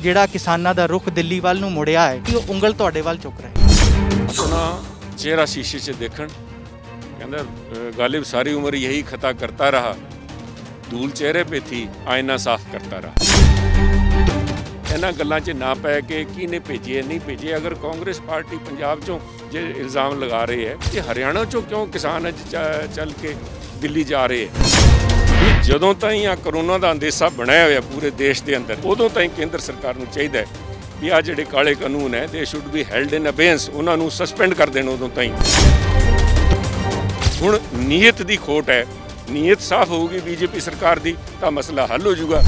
ਜਿਹੜਾ ਕਿਸਾਨਾਂ ਦਾ ਰੁਖ ਦਿੱਲੀ ਵੱਲ ਨੂੰ ਮੁੜਿਆ ਹੈ ਕਿ ਉਹ ਉਂਗਲ ਤੁਹਾਡੇ ਵੱਲ ਚੁੱਕ ਰਿਹਾ ਹੈ। अपना चेहरा शीशे से देखन कहता गालिब सारी उम्र यही खता करता रहा, धूल चेहरे पे थी आईना साफ करता रहा। इन्हां गल्लां 'च ना पै के किने भेजे नहीं भेजे। अगर कांग्रेस पार्टी पंजाब चों जे इल्ज़ाम लगा रही है कि हरियाणा चों क्यों किसान अज चल के दिल्ली जा रहे हैं, जदों ताईं आ करोना का अंदेशा बनाया होया पूरे देश के अंदर, उदों ताईं केंद्र सरकार नूं चाहीदा है भी आ जिहड़े काले कानून है they should be held in abeyance, उन्हां नूं सस्पेंड कर देण उदों ताईं। हुण नीयत दी खोट है, नीयत साफ होगी बीजेपी सरकार दी तां मसला हल हो जाऊगा।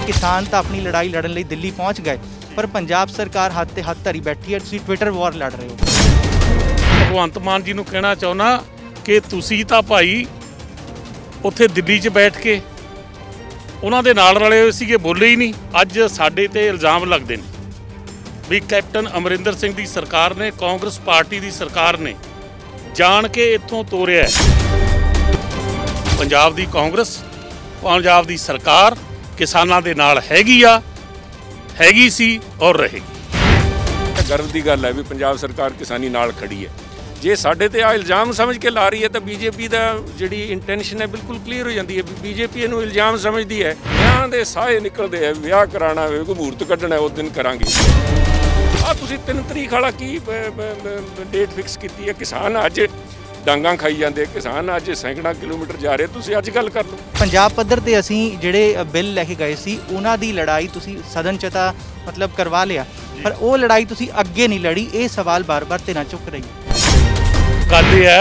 किसान तो अपनी लड़ाई लड़न लई दिल्ली पहुँच गए, पर पंजाब सरकार हत्थ ते हत्थ धरी बैठी है। तुसीं ट्विटर वॉर लड़ रहे हो। भगवंत मान जी नूं कहना चाहुंदा कि तुसीं तां भाई उत्थे दिल्ली 'च बैठ के उन्हां दे नाल रले होए सीगे, बोले ही नहीं। अज साडे ते इल्ज़ाम लगदे ने भी कैप्टन अमरिंदर सिंह दी सरकार ने, कांग्रेस पार्टी दी सरकार ने जान के इत्थों तोरिया है। पंजाब दी कांग्रेस, पंजाब दी सरकार किसानां दे नाल हैगी सी और रहेगी। गर्व की गल है भी पंजाब सरकार किसानी नाल खड़ी है। जे साडे ते आ इल्ज़ाम समझ के ला रही है तो बीजेपी का जिहड़ी इंटेंशन है बिल्कुल क्लीयर हो जाती है। बीजेपी इहनूं इल्ज़ाम समझदी है, विआह दे साए निकलदे है, विआह कराना है, कोई मुहूर्त कढना है, उस दिन करांगे। आ तुसीं 3 तरीक वाला की डेट फिक्स की है? किसान अज डांगा खाई जाते, किसान अज सैकड़ा किलोमीटर जा रहे, तुसीं अज गल कर लो। पंजाब पद्धर ते असीं जिहड़े बिल लैके गए सी उन्हां दी लड़ाई तुसीं सदन 'च तां मतलब करवा लिया, पर वो लड़ाई तुसीं अगे नहीं लड़ी। ये सवाल बार बार ते ना चुक रही गल है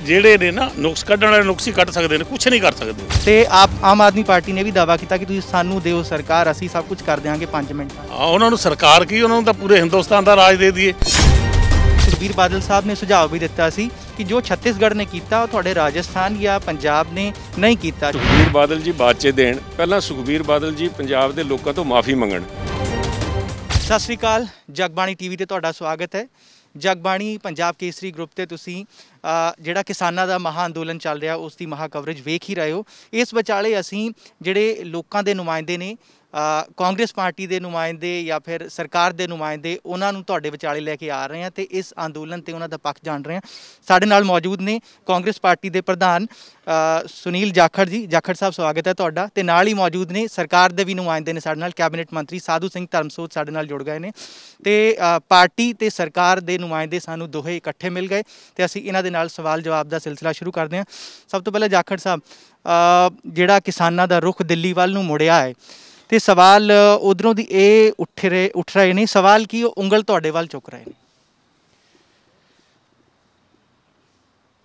ਜਿਹੜੇ ਨੇ ਨਾ ਨੁਕਸ ਕੱਢਣ ਵਾਲੇ ਨੁਕਸ ਹੀ ਕੱਢ ਸਕਦੇ ਨੇ, ਕੁਛ ਨਹੀਂ ਕਰ ਸਕਦੇ। ਤੇ ਆਮ ਆਦਮੀ ਪਾਰਟੀ ਨੇ ਵੀ ਦਾਅਵਾ ਕੀਤਾ ਕਿ ਤੁਸੀਂ ਸਾਨੂੰ ਦਿਓ ਸਰਕਾਰ, ਅਸੀਂ ਸਭ ਕੁਝ ਕਰ ਦਿਆਂਗੇ 5 ਮਿੰਟ। ਉਹਨਾਂ ਨੂੰ ਸਰਕਾਰ ਕੀ, ਉਹਨਾਂ ਨੂੰ ਤਾਂ ਪੂਰੇ ਹਿੰਦੁਸਤਾਨ ਦਾ ਰਾਜ ਦੇ ਦਈਏ। ਸੁਖਬੀਰ ਬਾਦਲ ਸਾਹਿਬ ਨੇ ਸੁਝਾਅ ਵੀ ਦਿੱਤਾ ਸੀ ਕਿ ਜੋ ਛੱਤੀਸਗੜ੍ਹ ਨੇ ਕੀਤਾ ਉਹ ਤੁਹਾਡੇ ਰਾਜਸਥਾਨ ਜਾਂ ਪੰਜਾਬ ਨੇ ਨਹੀਂ ਕੀਤਾ। ਸੁਖਬੀਰ ਬਾਦਲ ਜੀ ਬਾਅਦ 'ਚ ਦੇਣ, ਪਹਿਲਾਂ ਸੁਖਬੀਰ ਬਾਦਲ ਜੀ ਪੰਜਾਬ ਦੇ ਲੋਕਾਂ ਤੋਂ ਮਾਫੀ ਮੰਗਣ। ਸਤਿ ਸ਼੍ਰੀ ਅਕਾਲ, ਜਗਬਾਣੀ ਟੀਵੀ ਤੇ ਤੁਹਾਡਾ ਸਵਾਗਤ ਹੈ। ਜਗਬਾਣੀ ਪੰਜਾਬ ਕੇਸਰੀ ਗਰੁੱਪ ਤੇ ਤੁਸੀਂ ਜਿਹੜਾ ਕਿਸਾਨਾਂ ਦਾ ਮਹਾ ਅੰਦੋਲਨ ਚੱਲ ਰਿਹਾ ਉਸ ਦੀ ਮਹਾ ਕਵਰੇਜ ਵੇਖ ਹੀ ਰਹੇ ਹੋ। ਇਸ ਵਿਚਾਲੇ ਅਸੀਂ ਜਿਹੜੇ ਲੋਕਾਂ ਦੇ ਨੁਮਾਇੰਦੇ ਨੇ, ਕਾਂਗਰਸ ਪਾਰਟੀ ਦੇ ਨੁਮਾਇੰਦੇ ਜਾਂ ਫਿਰ ਸਰਕਾਰ ਦੇ ਨੁਮਾਇੰਦੇ, ਉਹਨਾਂ ਨੂੰ ਤੁਹਾਡੇ ਵਿਚਾਲੇ ਲੈ ਕੇ ਆ ਰਹੇ ਹਾਂ ਤੇ ਇਸ ਅੰਦੋਲਨ ਤੇ ਉਹਨਾਂ ਦਾ ਪੱਖ ਜਾਣ ਰਹੇ ਹਾਂ। ਸਾਡੇ ਨਾਲ ਮੌਜੂਦ ਨੇ ਕਾਂਗਰਸ ਪਾਰਟੀ ਦੇ ਪ੍ਰਧਾਨ ਸੁਨੀਲ ਜਾਖੜ ਜੀ। ਜਾਖੜ ਸਾਹਿਬ ਸਵਾਗਤ ਹੈ ਤੁਹਾਡਾ। ਤੇ ਨਾਲ ਹੀ ਮੌਜੂਦ ਨੇ ਸਰਕਾਰ ਦੇ ਵੀ ਨੁਮਾਇੰਦੇ ਨੇ ਸਾਡੇ ਨਾਲ, ਕੈਬਨਿਟ ਮੰਤਰੀ ਸਾਧੂ ਸਿੰਘ ਧਰਮਸੋਤ ਸਾਡੇ ਨਾਲ ਜੁੜ ਗਏ ਨੇ। ਤੇ ਪਾਰਟੀ ਤੇ ਸਰਕਾਰ ਦੇ ਨੁਮਾਇੰਦੇ ਸਾਨੂੰ ਦੋਹੇ ਇਕੱਠੇ ਮਿਲ ਗਏ ਤੇ ਅਸੀਂ ਇਹਨਾਂ ਦੇ ਨਾਲ ਸਵਾਲ ਜਵਾਬ ਦਾ ਸਿਲਸਿਲਾ ਸ਼ੁਰੂ ਕਰਦੇ ਹਾਂ। ਸਭ ਤੋਂ ਪਹਿਲਾਂ ਜਾਖੜ ਸਾਹਿਬ, ਜਿਹੜਾ ਕਿਸਾਨਾਂ ਦਾ ਰੁਖ ਦਿੱਲੀ ਵੱਲ ਨੂੰ ਮੁੜਿਆ ਹੈ ਤੇ ਸਵਾਲ ਉਧਰੋਂ ਦੀ ਇਹ ਉੱਠ ਰਹੇ ਨੇ, ਸਵਾਲ ਕੀ ਉਹ ਉਂਗਲ ਤੁਹਾਡੇ ਵੱਲ ਚੁੱਕ ਰਹੇ ਨੇ?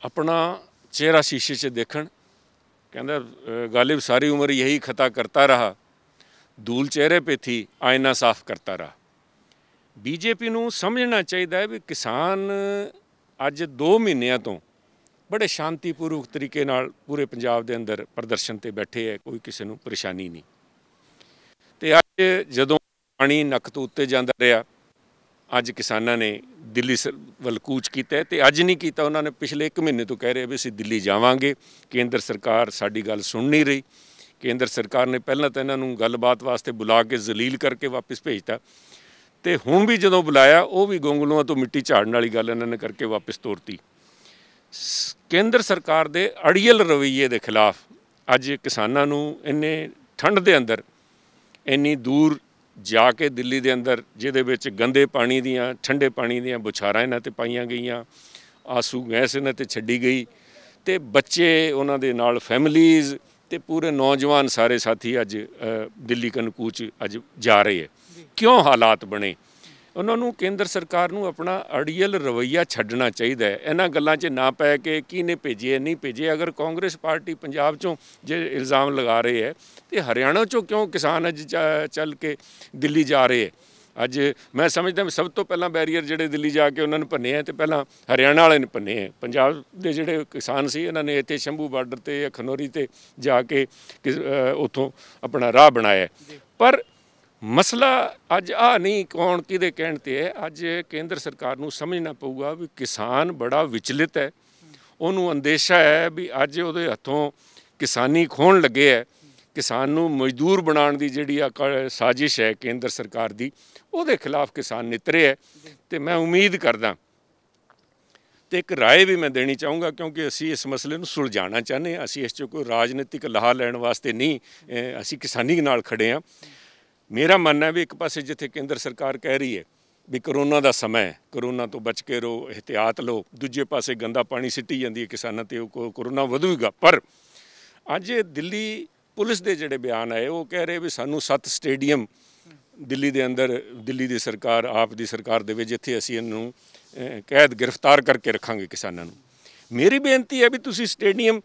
अपना चेहरा शीशे से देखन कहता गालिब सारी उम्र यही खता करता रहा, धूल चेहरे पे थी आईना साफ करता रहा। बीजेपी नूं समझना चाहिए भी किसान अज 2 महीनों तो बड़े शांतिपूर्वक तरीके नाल पूरे पंजाब दे अंदर प्रदर्शन ते बैठे है, कोई किसी नूं परेशानी नहीं। तो अज जदों पानी नक तो उत्ते जांदा रहा, अज किसानां ने दिल्ली वल कूच किया ते अज नहीं किया, उन्होंने पिछले 1 महीने तो कह रहे भी असीं दिल्ली जावांगे। केंद्र सरकार साडी गल सुन नहीं रही। केंद्र सरकार ने पहलां तां इन्हां नूं गलबात वास्ते बुला के जलील करके वापस भेजता, तो हुण भी जदों बुलाया वो भी गोंगलूआं तो मिट्टी झाड़न वाली गल इन्हां ने करके वापस तोरती। केंद्र सरकार दे अड़ियल रवैये दे खिलाफ अज किसानां नूं इन्ने ठंड दे अंदर इन्नी दूर जाके दिल्ली दे अंदर जिहदे विच गंदे पानी दियां, ठंडे पानी दियां बुछारां इन्हां ते पाईयां गईयां, आंसू गैस इन्हां ते छड्डी गई, ते बच्चे उन्हां दे नाल फैमिलीज़ ते पूरे नौजवान सारे साथी अज दिल्ली कन कूच अज जा रहे हैं। क्यों हालात बने? उन्होंने केंद्र सरकार नूं अपना अड़ियल रवैया छड्डना चाहिए। इन्हां गल्लां 'च ना पै के किने भेजे नहीं भेजे। अगर कांग्रेस पार्टी पंजाब चों जे इल्ज़ाम लगा रहे है तो हरियाणा चों क्यों किसान अज चल के दिल्ली जा रहे है? अज मैं समझदा सब तो पहला बैरीयर जिहड़े दिल्ली जाके उन्होंने भन्ने है तो पहला हरियाणा वाले ने भन्ने है। पंजाब के जिहड़े किसान सी इन्हां ने इत्थे शंभू बार्डर ते खनौरी ते जाके उत्थों अपना राह बनाया। पर मसला अज आ नहीं कौन किहदे कहण ते है, अज केंद्र सरकार नूं समझना पऊगा भी किसान बड़ा विचलित है। उन्होंने अंदेशा है भी अज उहदे हत्थों किसानी खोण लगे है ਕਿਸਾਨ ਨੂੰ ਮਜ਼ਦੂਰ ਬਣਾਉਣ ਦੀ ਜਿਹੜੀ ਆ ਸਾਜ਼ਿਸ਼ ਹੈ ਕੇਂਦਰ ਸਰਕਾਰ ਦੀ, ਉਹਦੇ ਖਿਲਾਫ ਕਿਸਾਨ ਨਿਤਰੇ ਹੈ। ਤੇ ਮੈਂ ਉਮੀਦ ਕਰਦਾ ਤੇ ਇੱਕ ਰਾਏ ਵੀ ਮੈਂ ਦੇਣੀ ਚਾਹੂੰਗਾ, ਕਿਉਂਕਿ ਅਸੀਂ ਇਸ ਮਸਲੇ ਨੂੰ ਸੁਲਝਾਉਣਾ ਚਾਹੁੰਦੇ ਹਾਂ। ਅਸੀਂ ਇਸ 'ਚ ਕੋਈ ਰਾਜਨੀਤਿਕ ਲਾਹਾ ਲੈਣ ਵਾਸਤੇ ਨਹੀਂ, ਅਸੀਂ ਕਿਸਾਨੀ ਨਾਲ ਖੜੇ ਹਾਂ। ਮੇਰਾ ਮੰਨਣਾ ਹੈ ਵੀ ਇੱਕ ਪਾਸੇ ਜਿੱਥੇ ਕੇਂਦਰ ਸਰਕਾਰ ਕਹਿ ਰਹੀ ਹੈ ਵੀ ਕਰੋਨਾ ਦਾ ਸਮਾਂ ਹੈ, ਕਰੋਨਾ ਤੋਂ ਬਚ ਕੇ ਰਹੋ, ਇਹਤਿਆਤ ਲਓ, ਦੂਜੇ ਪਾਸੇ ਗੰਦਾ ਪਾਣੀ ਸਿੱਟੀ ਜਾਂਦੀ ਹੈ ਕਿਸਾਨਾਂ 'ਤੇ, ਉਹ ਕਰੋਨਾ ਵਧੂਗਾ। ਪਰ ਅੱਜ ਦਿੱਲੀ ਪੁਲਿਸ ਦੇ ਜਿਹੜੇ ਬਿਆਨ ਆਏ ਉਹ ਕਹਿ ਰਹੇ ਵੀ ਸਾਨੂੰ 7 ਸਟੇਡੀਅਮ ਦਿੱਲੀ ਦੇ ਅੰਦਰ, ਦਿੱਲੀ ਦੀ ਸਰਕਾਰ ਆਪ ਦੀ ਸਰਕਾਰ ਦੇ ਵਿੱਚ, ਜਿੱਥੇ ਅਸੀਂ ਇਹਨੂੰ ਕੈਦ ਗ੍ਰਿਫਤਾਰ ਕਰਕੇ ਰੱਖਾਂਗੇ ਕਿਸਾਨਾਂ ਨੂੰ। ਮੇਰੀ ਬੇਨਤੀ ਹੈ ਵੀ ਤੁਸੀਂ ਸਟੇਡੀਅਮ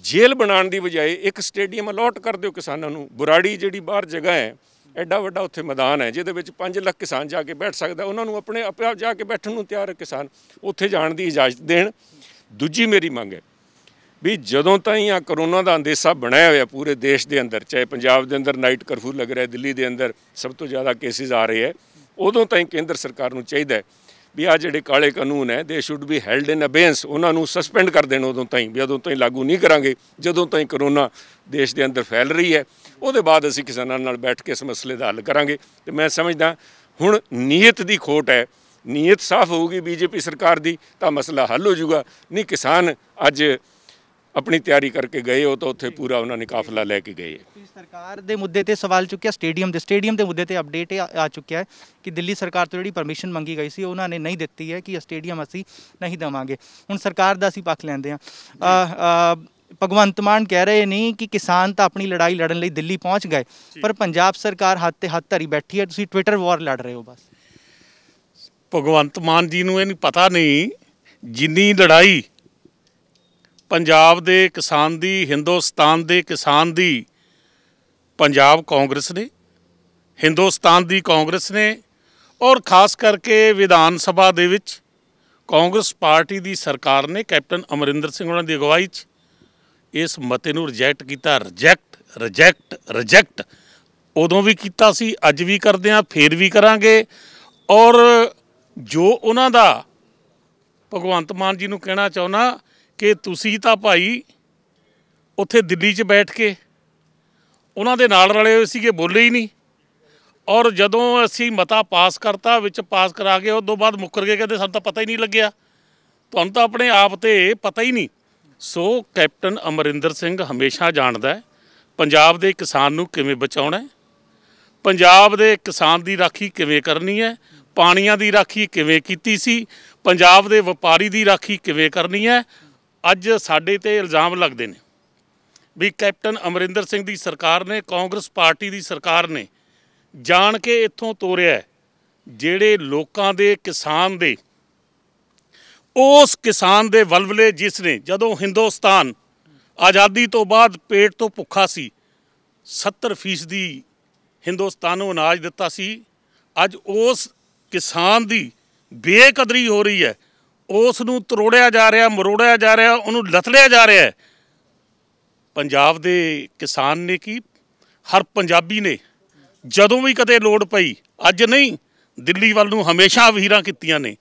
ਜੇਲ੍ਹ ਬਣਾਉਣ ਦੀ ਬਜਾਏ ਇੱਕ ਸਟੇਡੀਅਮ ਅਲਾਟ ਕਰ ਦਿਓ ਕਿਸਾਨਾਂ ਨੂੰ। ਬੁਰਾੜੀ ਜਿਹੜੀ ਬਾਹਰ ਜਗ੍ਹਾ ਹੈ, ਐਡਾ ਵੱਡਾ ਉੱਥੇ ਮੈਦਾਨ ਹੈ ਜਿਹਦੇ ਵਿੱਚ 5 ਲੱਖ ਕਿਸਾਨ ਜਾ ਕੇ ਬੈਠ ਸਕਦਾ, ਉਹਨਾਂ ਨੂੰ ਆਪਣੇ ਆਪ ਜਾ ਕੇ ਬੈਠਣ ਨੂੰ ਤਿਆਰ ਹੈ ਕਿਸਾਨ, ਉੱਥੇ ਜਾਣ ਦੀ ਇਜਾਜ਼ਤ ਦੇਣ। ਦੂਜੀ ਮੇਰੀ ਮੰਗ ਹੈ ਵੀ ਜਦੋਂ ਤਾਈਂ ਆ ਕਰੋਨਾ ਦਾ ਅੰਦੇਸ਼ਾ ਬਣਿਆ ਹੋਇਆ ਪੂਰੇ ਦੇਸ਼ ਦੇ ਅੰਦਰ, ਚਾਹੇ ਪੰਜਾਬ ਦੇ ਅੰਦਰ ਨਾਈਟ ਕਰਫਿਊ ਲੱਗ ਰਿਹਾ, ਦਿੱਲੀ ਦੇ ਅੰਦਰ ਸਭ ਤੋਂ ਜ਼ਿਆਦਾ ਕੇਸਿਸ ਆ ਰਹੇ ਹੈ, ਉਦੋਂ ਤਾਈਂ ਕੇਂਦਰ ਸਰਕਾਰ ਨੂੰ ਚਾਹੀਦਾ ਹੈ ਵੀ ਆ ਜਿਹੜੇ ਕਾਲੇ ਕਾਨੂੰਨ ਹੈ ਦੇ ਸ਼ੁੱਡ ਬੀ ਹੈਲਡ ਇਨ ਅਬੇਂਸ, ਉਹਨਾਂ ਨੂੰ ਸਸਪੈਂਡ ਕਰ ਦੇਣ ਉਦੋਂ ਤਾਈਂ, ਵੀ ਉਦੋਂ ਤਾਈਂ ਲਾਗੂ ਨਹੀਂ ਕਰਾਂਗੇ ਜਦੋਂ ਤਾਈਂ ਕਰੋਨਾ ਦੇਸ਼ ਦੇ ਅੰਦਰ ਫੈਲ ਰਹੀ ਹੈ। ਉਹਦੇ ਬਾਅਦ ਅਸੀਂ ਕਿਸਾਨਾਂ ਨਾਲ ਬੈਠ ਕੇ ਇਸ ਮਸਲੇ ਦਾ ਹੱਲ ਕਰਾਂਗੇ। ਤੇ ਮੈਂ ਸਮਝਦਾ ਹੁਣ ਨੀਅਤ ਦੀ ਖੋਟ ਹੈ, ਨੀਅਤ ਸਾਫ਼ ਹੋਊਗੀ ਬੀਜੇਪੀ ਸਰਕਾਰ ਦੀ ਤਾਂ ਮਸਲਾ ਹੱਲ ਹੋ ਜਾਊਗਾ। ਨਹੀਂ, ਕਿਸਾਨ ਅੱਜ ਆਪਣੀ ਤਿਆਰੀ ਕਰਕੇ ਗਏ, ਉਹ ਤਾਂ ਉੱਥੇ ਪੂਰਾ ਉਹਨਾਂ ਨੇ ਕਾਫਲਾ ਲੈ ਕੇ ਗਏ। ਸਰਕਾਰ ਦੇ ਮੁੱਦੇ ਤੇ ਸਵਾਲ ਚੁੱਕਿਆ, ਸਟੇਡੀਅਮ ਦੇ ਮੁੱਦੇ ਤੇ ਅਪਡੇਟ ਆ ਚੁੱਕਿਆ ਹੈ ਕਿ ਦਿੱਲੀ ਸਰਕਾਰ ਤੋਂ ਜਿਹੜੀ ਪਰਮਿਸ਼ਨ ਮੰਗੀ ਗਈ ਸੀ ਉਹਨਾਂ ਨੇ ਨਹੀਂ ਦਿੱਤੀ ਹੈ ਕਿ ਸਟੇਡੀਅਮ ਅਸੀਂ ਨਹੀਂ ਦੇਵਾਂਗੇ। ਹੁਣ ਸਰਕਾਰ ਦਾ ਅਸੀਂ ਪੱਖ ਲੈਂਦੇ ਹਾਂ। ਭਗਵੰਤ ਮਾਨ ਕਹਿ ਰਹੇ ਨਹੀਂ ਕਿ ਕਿਸਾਨ ਤਾਂ ਆਪਣੀ ਲੜਾਈ ਲੜਨ ਲਈ ਦਿੱਲੀ ਪਹੁੰਚ ਗਏ, ਪਰ ਪੰਜਾਬ ਸਰਕਾਰ ਹੱਥ ਤੇ ਹੱਥ ਧਰੀ ਬੈਠੀ ਹੈ, ਤੁਸੀਂ ਟਵਿੱਟਰ ਵਾਰ ਲੜ ਰਹੇ ਹੋ। ਬਸ ਭਗਵੰਤ ਮਾਨ ਜੀ ਨੂੰ ਇਹ ਨਹੀਂ ਪਤਾ ਨਹੀਂ ਜਿੰਨੀ ਲੜਾਈ ਪੰਜਾਬ ਦੇ ਕਿਸਾਨ ਦੀ, ਹਿੰਦੁਸਤਾਨ ਦੇ ਕਿਸਾਨ ਦੀ ਪੰਜਾਬ ਕਾਂਗਰਸ ਨੇ, ਹਿੰਦੁਸਤਾਨ ਦੀ ਕਾਂਗਰਸ ਨੇ, ਔਰ ਖਾਸ ਕਰਕੇ ਵਿਧਾਨ ਸਭਾ ਦੇ ਵਿੱਚ ਕਾਂਗਰਸ ਪਾਰਟੀ ਦੀ ਸਰਕਾਰ ਨੇ ਕੈਪਟਨ ਅਮਰਿੰਦਰ ਸਿੰਘ ਉਹਨਾਂ ਦੀ ਅਗਵਾਈ 'ਚ ਇਸ ਮਤੇ ਨੂੰ ਰਿਜੈਕਟ ਕੀਤਾ। ਰਿਜੈਕਟ ਉਦੋਂ ਵੀ ਕੀਤਾ ਸੀ, ਅੱਜ ਵੀ ਕਰਦੇ ਹਾਂ, ਫੇਰ ਵੀ ਕਰਾਂਗੇ। ਔਰ ਜੋ ਉਹਨਾਂ ਦਾ ਭਗਵੰਤ ਮਾਨ ਜੀ ਨੂੰ ਕਹਿਣਾ ਚਾਹੁੰਦਾ ਕਿ ਤੁਸੀਂ ਤਾਂ ਭਾਈ ਉੱਥੇ ਦਿੱਲੀ 'ਚ ਬੈਠ ਕੇ ਉਹਨਾਂ ਦੇ ਨਾਲ ਰਲੇ ਹੋਏ ਸੀਗੇ, ਬੋਲੇ ਹੀ ਨਹੀਂ। ਔਰ ਜਦੋਂ ਅਸੀਂ ਮਤਾ ਪਾਸ ਕਰਤਾ, ਵਿੱਚ ਪਾਸ ਕਰਾ ਕੇ, ਉਸ ਤੋਂ ਬਾਅਦ ਮੁੱਕਰ ਗਏ, ਕਹਿੰਦੇ ਸਾਨੂੰ ਤਾਂ ਪਤਾ ਹੀ ਨਹੀਂ ਲੱਗਿਆ, ਤੁਹਾਨੂੰ ਤਾਂ ਆਪਣੇ ਆਪ 'ਤੇ ਪਤਾ ਹੀ ਨਹੀਂ। ਸੋ ਕੈਪਟਨ ਅਮਰਿੰਦਰ ਸਿੰਘ ਹਮੇਸ਼ਾ ਜਾਣਦਾ ਹੈ ਪੰਜਾਬ ਦੇ ਕਿਸਾਨ ਨੂੰ ਕਿਵੇਂ ਬਚਾਉਣਾ ਹੈ, ਪੰਜਾਬ ਦੇ ਕਿਸਾਨ ਦੀ ਰਾਖੀ ਕਿਵੇਂ ਕਰਨੀ ਹੈ, ਪਾਣੀਆਂ ਦੀ ਰਾਖੀ ਕਿਵੇਂ ਕੀਤੀ ਸੀ, ਪੰਜਾਬ ਦੇ ਵਪਾਰੀ ਦੀ ਰਾਖੀ ਕਿਵੇਂ ਕਰਨੀ ਹੈ। ਅੱਜ ਸਾਡੇ 'ਤੇ ਇਲਜ਼ਾਮ ਲੱਗਦੇ ਨੇ ਵੀ ਕੈਪਟਨ ਅਮਰਿੰਦਰ ਸਿੰਘ ਦੀ ਸਰਕਾਰ ਨੇ, ਕਾਂਗਰਸ ਪਾਰਟੀ ਦੀ ਸਰਕਾਰ ਨੇ ਜਾਣ ਕੇ ਇੱਥੋਂ ਤੋਰਿਆ ਜਿਹੜੇ ਲੋਕਾਂ ਦੇ, ਕਿਸਾਨ ਦੇ, ਉਸ ਕਿਸਾਨ ਦੇ ਵਲਵਲੇ ਜਿਸ ਨੇ ਜਦੋਂ ਹਿੰਦੁਸਤਾਨ ਆਜ਼ਾਦੀ ਤੋਂ ਬਾਅਦ ਪੇਟ ਤੋਂ ਭੁੱਖਾ ਸੀ, 70% ਹਿੰਦੁਸਤਾਨ ਨੂੰ ਅਨਾਜ ਦਿੱਤਾ ਸੀ। ਅੱਜ ਉਸ ਕਿਸਾਨ ਦੀ ਬੇਕਦਰੀ ਹੋ ਰਹੀ ਹੈ, ਉਸ ਨੂੰ ਤਰੋੜਿਆ ਜਾ ਰਿਹਾ, ਮਰੋੜਿਆ ਜਾ ਰਿਹਾ, ਉਹਨੂੰ ਲਤੜਿਆ ਜਾ ਰਿਹਾ ਹੈ। ਪੰਜਾਬ ਦੇ ਕਿਸਾਨ ਨੇ ਕੀ, ਹਰ ਪੰਜਾਬੀ ਨੇ ਜਦੋਂ ਵੀ ਕਦੇ ਲੋੜ ਪਈ, ਅੱਜ ਨਹੀਂ, ਦਿੱਲੀ ਵੱਲ ਨੂੰ ਹਮੇਸ਼ਾ ਵਹੀਰਾਂ ਕੀਤੀਆਂ ਨੇ।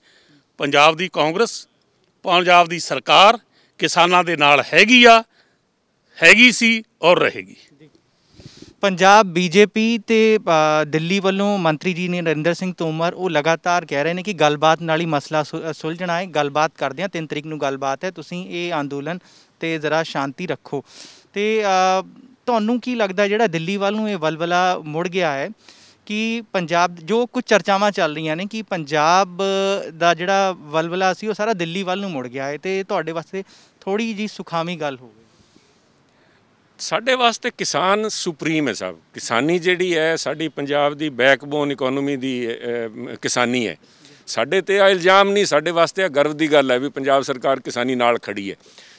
ਪੰਜਾਬ ਦੀ ਕਾਂਗਰਸ, ਪੰਜਾਬ ਦੀ ਸਰਕਾਰ ਕਿਸਾਨਾਂ ਦੇ ਨਾਲ ਹੈਗੀ ਸੀ ਔਰ ਰਹੇਗੀ। ਪੰਜਾਬ ਬੀਜੇਪੀ ਤੇ ਦਿੱਲੀ ਵੱਲੋਂ ਮੰਤਰੀ ਜੀ ਨੇ ਨਰਿੰਦਰ ਸਿੰਘ ਤੋਮਰ ਉਹ ਲਗਾਤਾਰ ਕਹਿ ਰਹੇ ਨੇ ਕਿ ਗੱਲਬਾਤ ਨਾਲ ਹੀ ਮਸਲਾ ਸੁਲਝਣਾ ਹੈ, ਗੱਲਬਾਤ ਕਰਦੇ ਹਾਂ, 3 ਤਰੀਕ ਨੂੰ ਗੱਲਬਾਤ ਹੈ, ਤੁਸੀਂ ਇਹ ਅੰਦੋਲਨ ਤੇ ਜ਼ਰਾ ਸ਼ਾਂਤੀ ਰੱਖੋ। ਤੇ ਤੁਹਾਨੂੰ ਕੀ ਲੱਗਦਾ ਜਿਹੜਾ ਦਿੱਲੀ ਵੱਲ ਨੂੰ ਇਹ ਵਲਵਲਾ ਮੁੜ ਗਿਆ ਹੈ ਕਿ ਪੰਜਾਬ, ਜੋ ਕੁਝ ਚਰਚਾਵਾਂ ਚੱਲ ਰਹੀਆਂ ਨੇ ਕਿ ਪੰਜਾਬ ਦਾ ਜਿਹੜਾ ਵਲਵਲਾ ਸੀ ਉਹ ਸਾਰਾ ਦਿੱਲੀ ਵੱਲ ਨੂੰ ਮੁੜ ਗਿਆ ਹੈ, ਤੇ ਤੁਹਾਡੇ ਵਾਸਤੇ ਥੋੜ੍ਹੀ ਜਿਹੀ ਸੁਖਾਵੀਂ ਗੱਲ ਹੋਵੇ? ਸਾਡੇ ਵਾਸਤੇ ਕਿਸਾਨ ਸੁਪਰੀਮ ਹੈ ਸਾਹਿਬ। ਕਿਸਾਨੀ ਜਿਹੜੀ ਹੈ ਸਾਡੀ ਪੰਜਾਬ ਦੀ ਬੈਕਬੋਨ ਇਕੋਨਮੀ ਦੀ ਕਿਸਾਨੀ ਹੈ। ਸਾਡੇ 'ਤੇ ਆ ਇਲਜ਼ਾਮ ਨਹੀਂ, ਸਾਡੇ ਵਾਸਤੇ ਆ ਗਰਵ ਦੀ ਗੱਲ ਹੈ ਵੀ ਪੰਜਾਬ ਸਰਕਾਰ ਕਿਸਾਨੀ ਨਾਲ ਖੜੀ ਹੈ।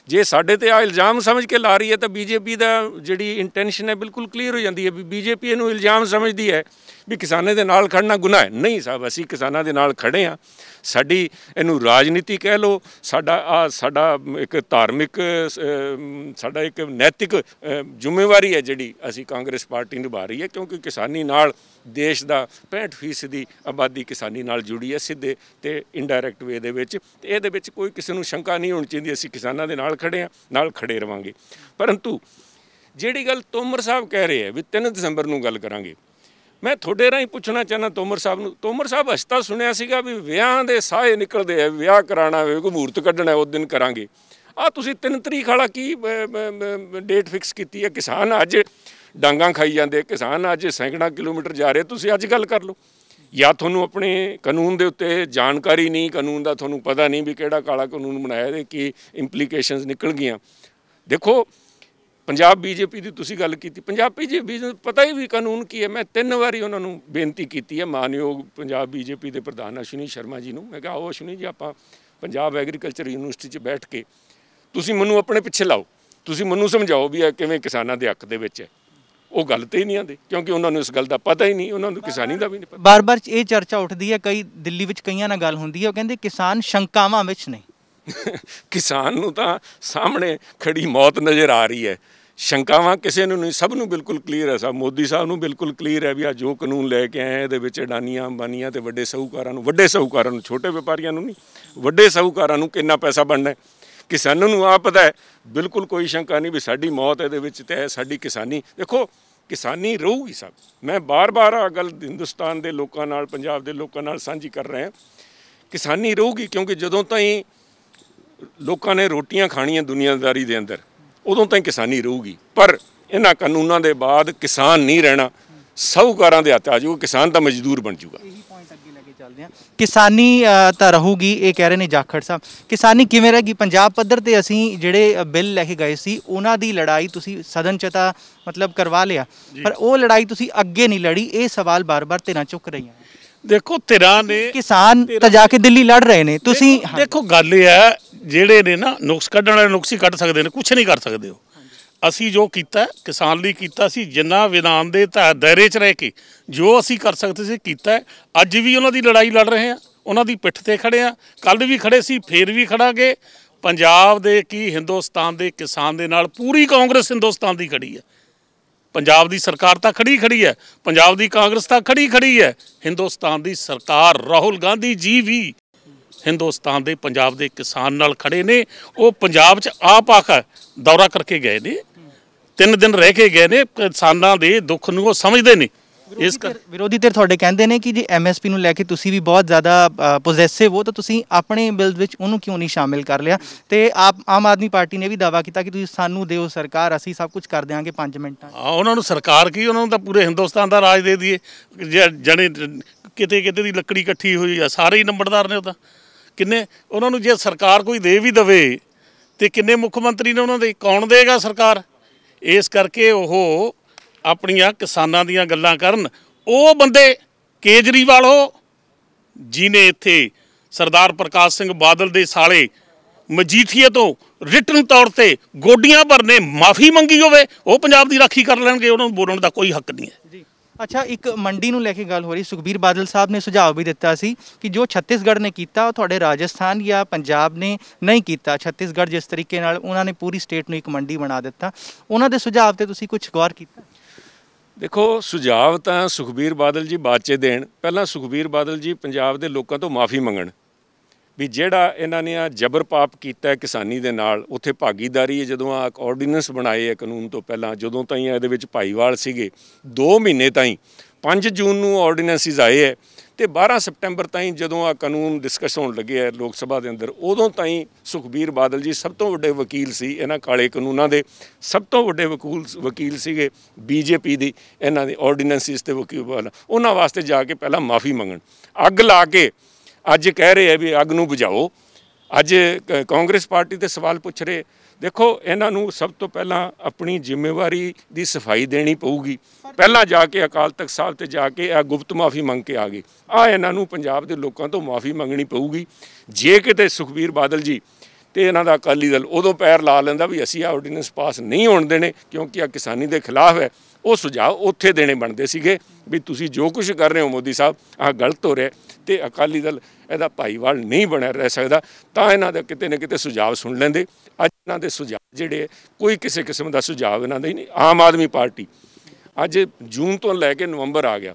ਜੇ ਸਾਡੇ 'ਤੇ ਆ ਇਲਜ਼ਾਮ ਸਮਝ ਕੇ ਲਾ ਰਹੀ ਹੈ ਤਾਂ ਬੀਜੇਪੀ ਦਾ ਜਿਹੜੀ ਇੰਟੈਂਸ਼ਨ ਹੈ ਬਿਲਕੁਲ ਕਲੀਅਰ ਹੋ ਜਾਂਦੀ ਹੈ ਵੀ ਬੀਜੇਪੀ ਇਹਨੂੰ ਇਲਜ਼ਾਮ ਸਮਝਦੀ ਹੈ ਵੀ ਕਿਸਾਨਾਂ ਦੇ ਨਾਲ ਖੜਨਾ ਗੁਨਾਹ ਹੈ। ਨਹੀਂ ਸਾਹਿਬ, ਅਸੀਂ ਕਿਸਾਨਾਂ ਦੇ ਨਾਲ ਖੜੇ ਹਾਂ। ਸਾਡੀ ਇਹਨੂੰ ਰਾਜਨੀਤੀ ਕਹਿ ਲਓ, ਸਾਡਾ ਇੱਕ ਧਾਰਮਿਕ, ਸਾਡਾ ਇੱਕ ਨੈਤਿਕ ਜ਼ਿੰਮੇਵਾਰੀ ਹੈ ਜਿਹੜੀ ਅਸੀਂ ਕਾਂਗਰਸ ਪਾਰਟੀ ਨਿਭਾ ਰਹੀ ਹੈ, ਕਿਉਂਕਿ ਕਿਸਾਨੀ ਨਾਲ ਦੇਸ਼ ਦਾ 65% ਆਬਾਦੀ ਕਿਸਾਨੀ ਨਾਲ ਜੁੜੀ ਹੈ, ਸਿੱਧੇ ਤੇ ਇਨਡਾਇਰੈਕਟ ਵੇ ਦੇ ਵਿੱਚ। ਤੇ ਇਹਦੇ ਵਿੱਚ ਕੋਈ ਕਿਸੇ ਨੂੰ ਸ਼ੰਕਾ ਨਹੀਂ ਹੋਣੀ ਚਾਹੀਦੀ, ਅਸੀਂ ਕਿਸਾਨਾਂ ਦੇ ਨਾਲ ਖੜੇ ਹਾਂ, ਨਾਲ ਖੜੇ ਰਵਾਂਗੇ। ਪਰੰਤੂ ਜਿਹੜੀ ਗੱਲ ਤੋਮਰ ਸਾਹਿਬ ਕਹਿ ਰਹੇ ਹੈ ਵੀ 3 ਦਸੰਬਰ ਨੂੰ ਗੱਲ ਕਰਾਂਗੇ, ਮੈਂ ਤੁਹਾਡੇ ਰਾਹੀਂ ਪੁੱਛਣਾ ਚਾਹੁੰਦਾ ਤੋਮਰ ਸਾਹਿਬ ਨੂੰ। ਤੋਮਰ ਸਾਹਿਬ ਅਸੀਂ ਤਾਂ ਸੁਣਿਆ ਸੀਗਾ ਵੀ ਵਿਆਹਾਂ ਦੇ ਸਾਹੇ ਨਿਕਲਦੇ ਆ, ਵਿਆਹ ਕਰਾਉਣਾ ਹੋਵੇ, ਕੋਈ ਮਹੂਰਤ ਕੱਢਣਾ ਉਸ ਦਿਨ ਕਰਾਂਗੇ। ਆਹ ਤੁਸੀਂ 3 ਤਰੀਕ ਵਾਲਾ ਕੀ ਡੇਟ ਫਿਕਸ ਕੀਤੀ ਹੈ? ਕਿਸਾਨ ਅੱਜ ਡਾਂਗਾਂ ਖਾਈ ਜਾਂਦੇ, ਕਿਸਾਨ ਅੱਜ ਸੈਂਕੜਾਂ ਕਿਲੋਮੀਟਰ ਜਾ ਰਹੇ, ਤੁਸੀਂ ਅੱਜ ਗੱਲ ਕਰ ਲਓ। ਜਾਂ ਤੁਹਾਨੂੰ ਆਪਣੇ ਕਾਨੂੰਨ ਦੇ ਉੱਤੇ ਜਾਣਕਾਰੀ ਨਹੀਂ, ਕਾਨੂੰਨ ਦਾ ਤੁਹਾਨੂੰ ਪਤਾ ਨਹੀਂ ਵੀ ਕਿਹੜਾ ਕਾਲਾ ਕਾਨੂੰਨ ਬਣਾਇਆ ਤੇ ਕੀ ਇੰਪਲੀਕੇਸ਼ਨਸ ਨਿਕਲ ਗਈਆਂ। ਦੇਖੋ ਪੰਜਾਬ ਬੀਜੇਪੀ ਦੀ ਤੁਸੀਂ ਗੱਲ ਕੀਤੀ, ਪੰਜਾਬ ਬੀਜੇਪੀ ਨੂੰ ਪਤਾ ਹੀ ਵੀ ਕਾਨੂੰਨ ਕੀ ਹੈ। ਮੈਂ 3 ਵਾਰੀ ਉਹਨਾਂ ਨੂੰ ਬੇਨਤੀ ਕੀਤੀ ਹੈ, ਮਾਨਯੋਗ ਪੰਜਾਬ ਬੀਜੇਪੀ ਦੇ ਪ੍ਰਧਾਨ ਅਸ਼ਵਨੀ ਸ਼ਰਮਾ ਜੀ ਨੂੰ। ਮੈਂ ਕਿਹਾ ਆਓ ਅਸ਼ਵਨੀ ਜੀ, ਆਪਾਂ ਪੰਜਾਬ ਐਗਰੀਕਲਚਰ ਯੂਨੀਵਰਸਿਟੀ 'ਚ ਬੈਠ ਕੇ ਤੁਸੀਂ ਮੈਨੂੰ ਆਪਣੇ ਪਿੱਛੇ ਲਾਓ, ਤੁਸੀਂ ਮੈਨੂੰ ਸਮਝਾਓ ਵੀ ਇਹ ਕਿਵੇਂ ਕਿਸਾਨਾਂ ਦੇ ਹੱਕ ਦੇ ਵਿੱਚ ਹੈ। ਉਹ ਗੱਲ ਤੇ ਹੀ ਨਹੀਂ ਆਉਂਦੇ, ਕਿਉਂਕਿ ਉਹਨਾਂ ਨੂੰ ਇਸ ਗੱਲ ਦਾ ਪਤਾ ਹੀ ਨਹੀਂ, ਉਹਨਾਂ ਨੂੰ ਕਿਸਾਨੀ ਦਾ ਵੀ ਨਹੀਂ ਪਤਾ। ਬਾਰ-ਬਾਰ ਇਹ ਚਰਚਾ ਉੱਠਦੀ ਹੈ, ਕਈ ਦਿੱਲੀ ਵਿੱਚ ਕਈਆਂ ਨਾਲ ਗੱਲ ਹੁੰਦੀ ਹੈ, ਉਹ ਕਹਿੰਦੇ ਕਿਸਾਨ ਸ਼ੰਕਾਵਾਂ ਵਿੱਚ ਨੇ। ਕਿਸਾਨ ਨੂੰ ਤਾਂ ਸਾਹਮਣੇ ਖੜੀ ਮੌਤ ਨਜ਼ਰ ਆ ਰਹੀ ਹੈ, ਸ਼ੰਕਾਵਾਂ ਕਿਸੇ ਨੂੰ ਨਹੀਂ, ਸਭ ਨੂੰ ਬਿਲਕੁਲ ਕਲੀਅਰ ਹੈ। ਸਭ ਮੋਦੀ ਸਾਹਿਬ ਨੂੰ ਬਿਲਕੁਲ ਕਲੀਅਰ ਹੈ ਵੀ ਆ ਜੋ ਕਾਨੂੰਨ ਲੈ ਕੇ ਆਏ ਇਹਦੇ ਵਿੱਚ ਅਡਾਨੀਆਂ ਅੰਬਾਨੀਆਂ ਤੇ ਵੱਡੇ ਸਾਹੂਕਾਰਾਂ ਨੂੰ, ਛੋਟੇ ਵਪਾਰੀਆਂ ਨੂੰ ਨਹੀਂ, ਵੱਡੇ ਸਾਹੂਕਾਰਾਂ ਨੂੰ ਕਿੰਨਾ ਪੈਸਾ ਬਣਨਾ ਹੈ। ਕਿਸਾਨਾਂ ਨੂੰ ਆ ਪਤਾ ਹੈ, ਬਿਲਕੁਲ ਕੋਈ ਸ਼ੰਕਾ ਨਹੀਂ ਵੀ ਸਾਡੀ ਮੌਤ ਇਹਦੇ ਵਿੱਚ ਤੇ ਹੈ। ਸਾਡੀ ਕਿਸਾਨੀ, ਦੇਖੋ ਕਿਸਾਨੀ ਰਹੂਗੀ ਸਭ। ਮੈਂ ਬਾਰ-ਬਾਰ ਆ ਗੱਲ ਹਿੰਦੁਸਤਾਨ ਦੇ ਲੋਕਾਂ ਨਾਲ, ਪੰਜਾਬ ਦੇ ਲੋਕਾਂ ਨਾਲ ਸਾਂਝੀ ਕਰ ਰਿਹਾ, ਕਿਸਾਨੀ ਰਹੂਗੀ। ਕਿਉਂਕਿ ਜਦੋਂ ਤਾਈਂ ਲੋਕਾਂ ਨੇ ਰੋਟੀਆਂ ਖਾਣੀਆਂ ਦੁਨੀਆਦਾਰੀ ਦੇ ਅੰਦਰ, ਉਦੋਂ ਤਾਈਂ ਕਿਸਾਨੀ ਰਹੂਗੀ। ਪਰ ਇਹਨਾਂ ਕਾਨੂੰਨਾਂ ਦੇ ਬਾਅਦ ਕਿਸਾਨ ਨਹੀਂ ਰਹਿਣਾ, ਸਾਹੂਕਾਰਾਂ ਦੇ ਹੱਥ ਆ ਜਾਊਗਾ, ਕਿਸਾਨ ਤਾਂ ਮਜ਼ਦੂਰ ਬਣ ਜਾਊਗਾ। ਕਿਸਾਨੀ ਤਾਂ ਰਹੂਗੀ, ਇਹ ਕਹਿ ਰਹੇ ਨੇ ਜਾਖੜ ਸਾਹਿਬ। ਕਿਸਾਨੀ ਕਿਵੇਂ ਰਹੇਗੀ? ਪੰਜਾਬ ਪੱਧਰ ਤੇ ਅਸੀਂ ਜਿਹੜੇ ਬਿੱਲ ਲੈ ਕੇ ਗਏ ਸੀ, ਉਹਨਾਂ ਦੀ ਲੜਾਈ ਤੁਸੀਂ ਸਦਨ 'ਚ ਤਾਂ ਮਤਲਬ ਕਰਵਾ ਲਿਆ, ਪਰ ਉਹ ਲੜਾਈ ਤੁਸੀਂ ਅੱਗੇ ਨਹੀਂ ਲੜੀ। ਇਹ ਸਵਾਲ ਬਾਰ-ਬਾਰ ਧਿਰਾਂ ਚੁੱਕ ਰਹੀਆਂ। ਦੇਖੋ ਧਿਰਾਂ ਨੇ, ਕਿਸਾਨ ਤਾਂ ਜਾ ਕੇ ਦਿੱਲੀ ਲੜ ਰਹੇ ਨੇ, ਤੁਸੀਂ ਦੇਖੋ ਗੱਲ ਇਹ ਹੈ, ਜਿਹੜੇ ਨੇ ਨਾ ਨੁਕਸ ਕੱਢਣ ਵਾਲੇ ਨੁਕਸ ਹੀ ਕੱਢ ਸਕਦੇ ਨੇ, ਕੁਛ ਨਹੀਂ ਕਰ ਸਕਦੇ ਉਹ। ਅਸੀਂ ਜੋ ਕੀਤਾ ਕਿਸਾਨ ਲਈ ਕੀਤਾ ਸੀ, ਜਿੰਨਾ ਵਿਧਾਨ ਦੇ ਦਾਇਰੇ 'ਚ ਰਹਿ ਕੇ ਜੋ ਅਸੀਂ ਕਰ ਸਕਦੇ ਸੀ ਕੀਤਾ। ਅੱਜ ਵੀ ਉਹਨਾਂ ਦੀ ਲੜਾਈ ਲੜ ਰਹੇ ਹਾਂ, ਉਹਨਾਂ ਦੀ ਪਿੱਠ ਤੇ ਖੜੇ ਹਾਂ, ਕੱਲ੍ਹ ਵੀ ਖੜੇ ਸੀ, ਫੇਰ ਵੀ ਖੜਾਂਗੇ। ਪੰਜਾਬ ਦੇ ਕੀ ਹਿੰਦੁਸਤਾਨ ਦੇ ਕਿਸਾਨ ਦੇ ਨਾਲ ਪੂਰੀ ਕਾਂਗਰਸ ਹਿੰਦੁਸਤਾਨ ਦੀ ਖੜੀ ਹੈ। ਪੰਜਾਬ ਦੀ ਸਰਕਾਰ ਤਾਂ ਖੜੀ ਹੈ, ਪੰਜਾਬ ਦੀ ਕਾਂਗਰਸ ਤਾਂ ਖੜੀ ਹੈ। ਹਿੰਦੁਸਤਾਨ ਦੀ ਸਰਕਾਰ, ਰਾਹੁਲ ਗਾਂਧੀ ਜੀ ਵੀ ਹਿੰਦੁਸਤਾਨ ਦੇ ਪੰਜਾਬ ਦੇ ਕਿਸਾਨ ਨਾਲ ਖੜੇ ਨੇ। ਉਹ ਪੰਜਾਬ 'ਚ ਆਪ ਆਖਰ ਦੌਰਾ ਕਰਕੇ ਗਏ ਨੇ, 3 ਦਿਨ ਰਹਿ ਕੇ ਗਏ ਨੇ, ਕਿਸਾਨਾਂ ਦੇ ਦੁੱਖ ਨੂੰ ਉਹ ਸਮਝਦੇ ਨੇ। ਵਿਰੋਧੀ ਧਿਰ ਤੁਹਾਡੇ ਕਹਿੰਦੇ ਨੇ ਕਿ ਜੇ MSP ਨੂੰ ਲੈ ਕੇ ਤੁਸੀਂ ਵੀ ਬਹੁਤ ਜ਼ਿਆਦਾ ਪੋਜ਼ੈਸਿਵ ਹੋ, ਤਾਂ ਤੁਸੀਂ ਆਪਣੇ ਬਿੱਲ ਵਿੱਚ ਉਹਨੂੰ ਕਿਉਂ ਨਹੀਂ ਸ਼ਾਮਿਲ ਕਰ ਲਿਆ? ਤੇ ਆਮ ਆਦਮੀ ਪਾਰਟੀ ਨੇ ਵੀ ਦਾਅਵਾ ਕੀਤਾ ਕਿ ਤੁਸੀਂ ਸਾਨੂੰ ਦਿਓ ਸਰਕਾਰ, ਅਸੀਂ ਸਭ ਕੁਝ ਕਰ ਦਿਆਂਗੇ 5 ਮਿੰਟਾਂ। ਉਹਨਾਂ ਨੂੰ ਸਰਕਾਰ ਕੀ, ਉਹਨਾਂ ਨੂੰ ਤਾਂ ਪੂਰੇ ਹਿੰਦੁਸਤਾਨ ਦਾ ਰਾਜ ਦੇ ਦਈਏ। ਜਣੇ ਕਿਤੇ ਦੀ ਲੱਕੜੀ ਇਕੱਠੀ ਹੋਈ ਆ, ਸਾਰੇ ਹੀ ਨੰਬਰਦਾਰ ਨੇ। ਉਹ ਤਾਂ ਕਿੰਨੇ ਉਹਨਾਂ ਨੂੰ ਜੇ ਸਰਕਾਰ ਕੋਈ ਦੇ ਵੀ ਦੇਵੇ ਤੇ ਕਿੰਨੇ ਮੁੱਖ ਮੰਤਰੀ ਨੇ ਉਹਨਾਂ ਦੇ, ਕੌਣ ਦੇਗਾ ਸਰਕਾਰ? ਇਸ ਕਰਕੇ ਉਹ ਆਪਣੀਆਂ ਕਿਸਾਨਾਂ ਦੀਆਂ ਗੱਲਾਂ ਕਰਨ। ਉਹ ਬੰਦੇ ਕੇਜਰੀਵਾਲ ਜਿਹਨੇ ਇੱਥੇ ਸਰਦਾਰ ਪ੍ਰਕਾਸ਼ ਸਿੰਘ ਬਾਦਲ ਦੇ ਸਾਲੇ ਮਜੀਠੀਏ ਤੋਂ ਰਿਟਨ ਤੌਰ ਤੇ ਗੋਡੀਆਂ ਭਰਨੇ ਮਾਫੀ ਮੰਗੀ ਹੋਵੇ, ਉਹ ਪੰਜਾਬ ਦੀ ਰਾਖੀ ਕਰ ਲੈਣਗੇ, ਉਹਨਾਂ ਨੂੰ ਬੋਲਣ ਦਾ ਕੋਈ ਹੱਕ ਨਹੀਂ ਹੈ। ਅੱਛਾ, ਇੱਕ ਮੰਡੀ ਨੂੰ ਲੈ ਕੇ ਗੱਲ ਹੋ ਰਹੀ। ਸੁਖਬੀਰ ਬਾਦਲ ਸਾਹਿਬ ਨੇ ਸੁਝਾਅ ਵੀ ਦਿੱਤਾ ਸੀ ਕਿ ਜੋ ਛੱਤੀਸਗੜ੍ਹ ਨੇ ਕੀਤਾ ਉਹ ਤੁਹਾਡੇ ਰਾਜਸਥਾਨ ਜਾਂ ਪੰਜਾਬ ਨੇ ਨਹੀਂ ਕੀਤਾ। ਛੱਤੀਸਗੜ੍ਹ ਜਿਸ ਤਰੀਕੇ ਨਾਲ ਉਹਨਾਂ ਨੇ ਪੂਰੀ ਸਟੇਟ ਨੂੰ ਇੱਕ ਮੰਡੀ ਬਣਾ ਦਿੱਤਾ, ਉਹਨਾਂ ਦੇ ਸੁਝਾਅ ਤੇ ਤੁਸੀਂ ਕੁਝ ਗੌਰ ਕੀਤਾ? ਦੇਖੋ ਸੁਝਾਅ ਤਾਂ ਸੁਖਬੀਰ ਬਾਦਲ ਜੀ ਬਾਅਦ 'ਚ ਦੇਣ, ਪਹਿਲਾਂ ਸੁਖਬੀਰ ਬਾਦਲ ਜੀ ਪੰਜਾਬ ਦੇ ਲੋਕਾਂ ਤੋਂ ਮਾਫੀ ਮੰਗਣ ਵੀ ਜਿਹੜਾ ਇਹਨਾਂ ਨੇ ਆ ਜਬਰ ਪਾਪ ਕੀਤਾ ਕਿਸਾਨੀ ਦੇ ਨਾਲ। ਉੱਥੇ ਭਾਗੀਦਾਰੀ, ਜਦੋਂ ਆ ਆਰਡੀਨੈਂਸ ਬਣਾਏ ਆ ਕਾਨੂੰਨ ਤੋਂ ਪਹਿਲਾਂ, ਜਦੋਂ ਤਾਈਂ ਇਹਦੇ ਵਿੱਚ ਭਾਈਵਾਲ ਸੀਗੇ, 2 ਮਹੀਨੇ ਤਾਈਂ 5 ਜੂਨ ਨੂੰ ਆਰਡੀਨੈਂਸਿਸ ਆਏ ਹੈ ਤੇ 12 ਸਪਟੈਂਬਰ ਤਾਈਂ ਜਦੋਂ ਆ ਕਾਨੂੰਨ ਡਿਸਕਸ ਹੋਣ ਲੱਗੇ ਆ ਲੋਕ ਸਭਾ ਦੇ ਅੰਦਰ, ਉਦੋਂ ਤਾਈਂ ਸੁਖਬੀਰ ਬਾਦਲ ਜੀ ਸਭ ਤੋਂ ਵੱਡੇ ਵਕੀਲ ਸੀ ਇਹਨਾਂ ਕਾਲੇ ਕਾਨੂੰਨਾਂ ਦੇ, ਸਭ ਤੋਂ ਵੱਡੇ ਵਕੀਲ ਸੀਗੇ ਬੀਜੇਪੀ ਦੀ ਇਹਨਾਂ ਦੇ ਆਰਡੀਨੈਂਸਿਸ ਤੇ ਵਕੀਲ। ਉਹਨਾਂ ਵਾਸਤੇ ਜਾ ਕੇ ਪਹਿਲਾਂ ਮਾਫੀ ਮੰਗਣ। ਅੱਗ ਲਾ ਕੇ ਅੱਜ ਕਹਿ ਰਹੇ ਆ ਵੀ ਅੱਗ ਨੂੰ ਬੁਝਾਓ। ਅੱਜ ਕਾਂਗਰਸ ਪਾਰਟੀ ਤੇ ਸਵਾਲ ਪੁੱਛ ਰਹੇ। ਦੇਖੋ ਇਹਨਾਂ ਨੂੰ ਸਭ ਤੋਂ ਪਹਿਲਾਂ ਆਪਣੀ ਜ਼ਿੰਮੇਵਾਰੀ ਦੀ ਸਫਾਈ ਦੇਣੀ ਪਊਗੀ। ਪਹਿਲਾਂ ਜਾ ਕੇ ਅਕਾਲ ਤਖਤ ਸਾਹਿਬ ਤੇ ਜਾ ਕੇ ਇਹ ਗੁਪਤ ਮਾਫੀ ਮੰਗ ਕੇ ਆ ਗਏ। ਇਹਨਾਂ ਨੂੰ ਪੰਜਾਬ ਦੇ ਲੋਕਾਂ ਤੋਂ ਮਾਫੀ ਮੰਗਣੀ ਪਊਗੀ। ਜੇ ਕਿਤੇ ਸੁਖਬੀਰ ਬਾਦਲ ਜੀ ਤੇ ਇਹਨਾਂ ਦਾ ਅਕਾਲੀ ਦਲ ਉਦੋਂ ਪੈਰ ਲਾ ਲੈਂਦਾ ਵੀ ਅਸੀਂ ਆ ਆਰਡੀਨੈਂਸ ਪਾਸ ਨਹੀਂ ਹੋਣ ਦੇਣੇ ਕਿਉਂਕਿ ਆ ਕਿਸਾਨੀ ਦੇ ਖਿਲਾਫ ਹੈ, ਉਹ ਸੁਝਾਅ ਉੱਥੇ ਦੇਣੇ ਬਣਦੇ ਸੀਗੇ ਵੀ ਤੁਸੀਂ ਜੋ ਕੁਝ ਕਰ ਰਹੇ ਹੋ ਮੋਦੀ ਸਾਹਿਬ ਆਹ ਗਲਤ ਹੋ ਰਿਹਾ ਤੇ ਅਕਾਲੀ ਦਲ ਇਹਦਾ ਭਾਈਵਾਲ ਨਹੀਂ ਬਣਿਆ ਰਹਿ ਸਕਦਾ। ਤਾਂ ਇਹਨਾਂ ਦਾ ਕਿਤੇ ਨਾ ਕਿਤੇ ਸੁਝਾਅ ਸੁਣ ਲੈਂਦੇ। ਅੱਜ ਇਹਨਾਂ ਦੇ ਸੁਝਾਅ ਜਿਹੜੇ ਕੋਈ ਕਿਸੇ ਕਿਸਮ ਦਾ ਸੁਝਾਅ ਇਹਨਾਂ ਦਾ ਹੀ ਨਹੀਂ। ਆਮ ਆਦਮੀ ਪਾਰਟੀ ਅੱਜ ਜੂਨ ਤੋਂ ਲੈ ਕੇ ਨਵੰਬਰ ਆ ਗਿਆ,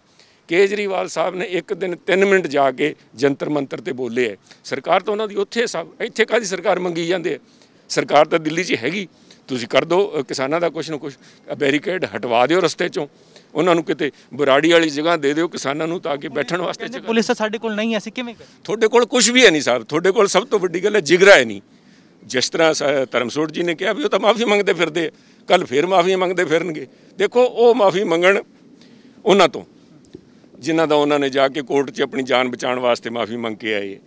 ਕੇਜਰੀਵਾਲ ਸਾਹਿਬ ਨੇ ਇੱਕ ਦਿਨ 3 ਮਿੰਟ ਜਾ ਕੇ ਜੰਤਰ ਮੰਤਰ ਤੇ ਬੋਲੇ ਹੈ। ਸਰਕਾਰ ਤਾਂ ਉਹਨਾਂ ਦੀ ਉੱਥੇ ਸਭ, ਇੱਥੇ ਕਾਹਦੀ ਸਰਕਾਰ ਮੰਗੀ ਜਾਂਦੇ ਹੈ? ਸਰਕਾਰ ਤਾਂ ਦਿੱਲੀ 'ਚ ਹੈਗੀ। ਤੁਸੀਂ ਕਰ ਦਿਓ ਕਿਸਾਨਾਂ ਦਾ ਕੁਛ ਨਾ ਕੁਛ, ਬੈਰੀਕੇਡ ਹਟਵਾ ਦਿਓ ਰਸਤੇ 'ਚੋਂ, ਉਹਨਾਂ ਨੂੰ ਕਿਤੇ ਬਰਾੜੀ ਵਾਲੀ ਜਗ੍ਹਾ ਦੇ ਦਿਓ ਕਿਸਾਨਾਂ ਨੂੰ, ਤਾਂ ਕਿ ਬੈਠਣ ਵਾਸਤੇ ਜਗ੍ਹਾ। ਪੁਲਿਸ ਤਾਂ ਸਾਡੇ ਕੋਲ ਨਹੀਂ, ਅਸੀਂ ਕਿਵੇਂ ਕਰੀਏ? ਤੁਹਾਡੇ ਕੋਲ ਕੁਝ ਵੀ ਹੈ ਨਹੀਂ ਸਾਹਿਬ, ਤੁਹਾਡੇ ਕੋਲ ਸਭ ਤੋਂ ਵੱਡੀ ਗੱਲ ਹੈ ਜਿਗਰਾ ਹੈ ਨਹੀਂ। ਜਿਸ ਤਰ੍ਹਾਂ ਧਰਮਸੋਤ ਜੀ ਨੇ ਕਿਹਾ ਵੀ ਉਹ ਤਾਂ ਮਾਫੀ ਮੰਗਦੇ ਫਿਰਦੇ, ਕੱਲ ਫਿਰ ਮਾਫੀ ਮੰਗਦੇ ਫਿਰਨਗੇ। ਦੇਖੋ ਉਹ ਮਾਫੀ ਮੰਗਣ ਉਹਨਾਂ ਤੋਂ ਜਿਨ੍ਹਾਂ ਦਾ ਉਹਨਾਂ ਨੇ ਜਾ ਕੇ ਕੋਰਟ 'ਚ ਆਪਣੀ ਜਾਨ ਬਚਾਉਣ ਵਾਸਤੇ ਮਾਫੀ ਮੰਗ ਕੇ ਆਏ।